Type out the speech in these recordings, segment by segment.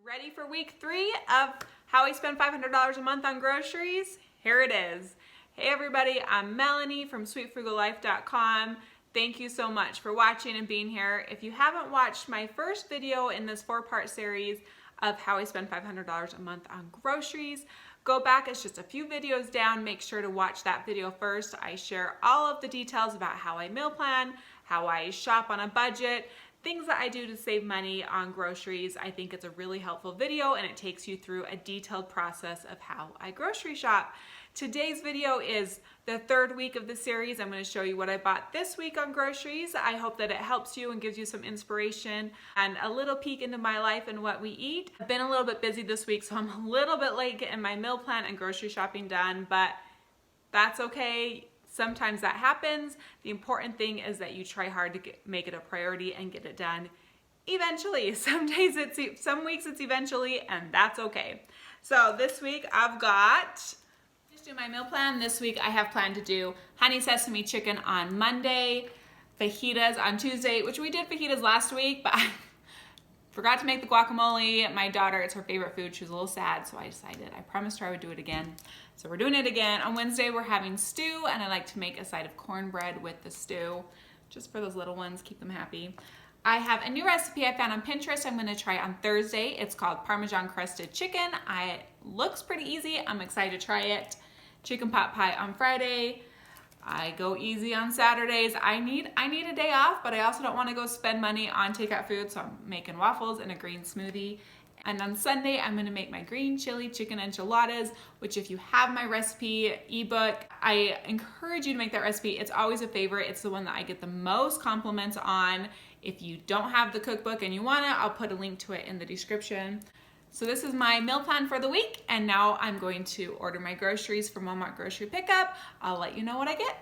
Ready for week 3 of how I spend $500 a month on groceries? Here it is. Hey everybody, I'm Melanie from sweetfrugallife.com. Thank you so much for watching and being here. If you haven't watched my first video in this 4-part series of how I spend $500 a month on groceries, go back, it's just a few videos down. Make sure to watch that video first. I share all of the details about how I meal plan, how I shop on a budget, things that I do to save money on groceries. I think it's a really helpful video and it takes you through a detailed process of how I grocery shop. Today's video is the 3rd week of the series. I'm going to show you what I bought this week on groceries. I hope that it helps you and gives you some inspiration and a little peek into my life and what we eat. I've been a little bit busy this week, so I'm a little bit late getting my meal plan and grocery shopping done, but that's okay. Sometimes that happens. The important thing is that you try hard to make it a priority and get it done eventually. Some weeks it's eventually, and that's okay. So this week I've got, just do my meal plan. This week I have planned to do honey sesame chicken on Monday, fajitas on Tuesday, which we did fajitas last week, but I forgot to make the guacamole. My daughter, it's her favorite food. She was a little sad, so I decided, I promised her I would do it again. So we're doing it again. On Wednesday, we're having stew, and I like to make a side of cornbread with the stew, just for those little ones, keep them happy. I have a new recipe I found on Pinterest I'm gonna try on Thursday. It's called Parmesan crusted chicken. It looks pretty easy. I'm excited to try it. Chicken pot pie on Friday. I go easy on Saturdays. I need a day off, but I also don't want to go spend money on takeout food, so I'm making waffles and a green smoothie. And on Sunday, I'm going to make my green chili chicken enchiladas, which if you have my recipe ebook, I encourage you to make that recipe. It's always a favorite. It's the one that I get the most compliments on. If you don't have the cookbook and you want it, I'll put a link to it in the description. So this is my meal plan for the week, and now I'm going to order my groceries from Walmart grocery pickup. I'll let you know what I get.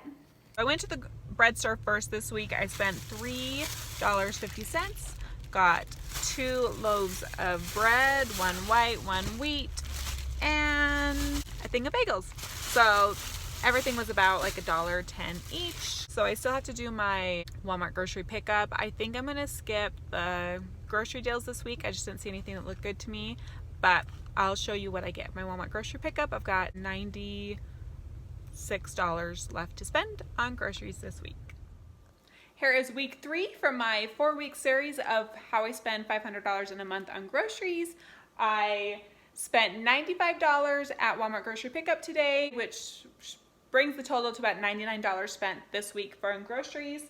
I went to the bread store first this week. I spent $3.50. Got 2 loaves of bread, 1 white, 1 wheat, and a thing of bagels. So everything was about like $1.10 each. So I still have to do my Walmart grocery pickup. I think I'm gonna skip the grocery deals this week. I just didn't see anything that looked good to me, but I'll show you what I get. My Walmart grocery pickup, I've got $96 left to spend on groceries this week. Here is week 3 from my 4-week series of how I spend $500 in a month on groceries. I spent $95 at Walmart grocery pickup today, which brings the total to about $99 spent this week for groceries.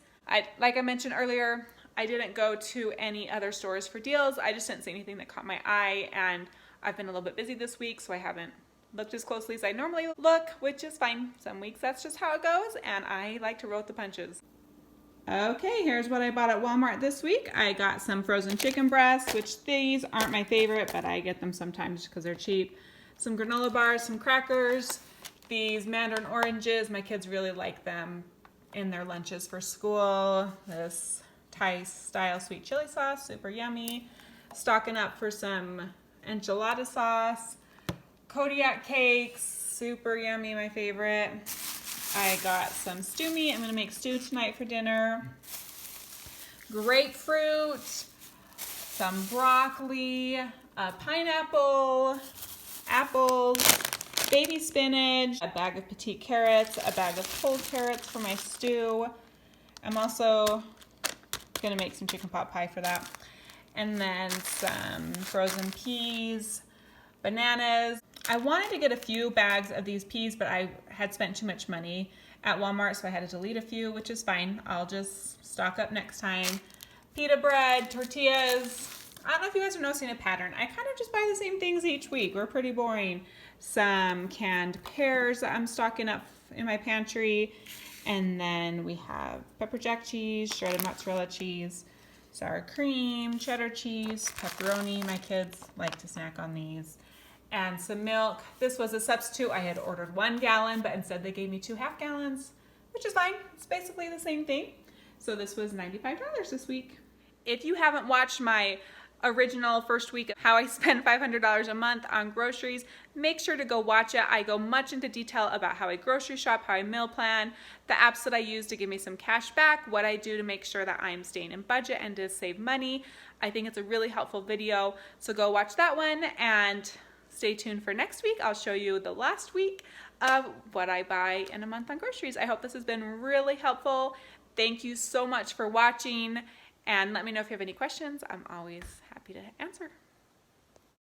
Like I mentioned earlier, I didn't go to any other stores for deals. I just didn't see anything that caught my eye, and I've been a little bit busy this week, so I haven't looked as closely as I normally look, which is fine. Some weeks that's just how it goes, and I like to roll with the punches. Okay, here's what I bought at Walmart this week. I got some frozen chicken breasts, which these aren't my favorite, but I get them sometimes because they're cheap. Some granola bars, some crackers, these mandarin oranges. My kids really like them in their lunches for school. This Thai style sweet chili sauce, super yummy. Stocking up for some enchilada sauce. Kodiak cakes, super yummy, my favorite. I got some stew meat. I'm gonna make stew tonight for dinner. Grapefruit, some broccoli, pineapple, apples, baby spinach, a bag of petite carrots, a bag of cold carrots for my stew. I'm also gonna make some chicken pot pie for that. And then some frozen peas, bananas. I wanted to get a few bags of these peas, but I had spent too much money at Walmart, so I had to delete a few, which is fine. I'll just stock up next time. Pita bread, tortillas. I don't know if you guys are noticing a pattern. I kind of just buy the same things each week. We're pretty boring. Some canned pears that I'm stocking up in my pantry. And then we have pepper jack cheese, shredded mozzarella cheese, sour cream, cheddar cheese, pepperoni. My kids like to snack on these. And some milk. This was a substitute. I had ordered 1 gallon, but instead they gave me 2 half gallons, which is fine. It's basically the same thing. So this was $95 this week. If you haven't watched my original first week of how I spend $500 a month on groceries, make sure to go watch it. I go much into detail about how I grocery shop, how I meal plan, the apps that I use to give me some cash back, what I do to make sure that I'm staying in budget and to save money. I think it's a really helpful video, so go watch that one and stay tuned for next week. I'll show you the last week of what I buy in a month on groceries. I hope this has been really helpful. Thank you so much for watching, and let me know if you have any questions. I'm always happy to answer.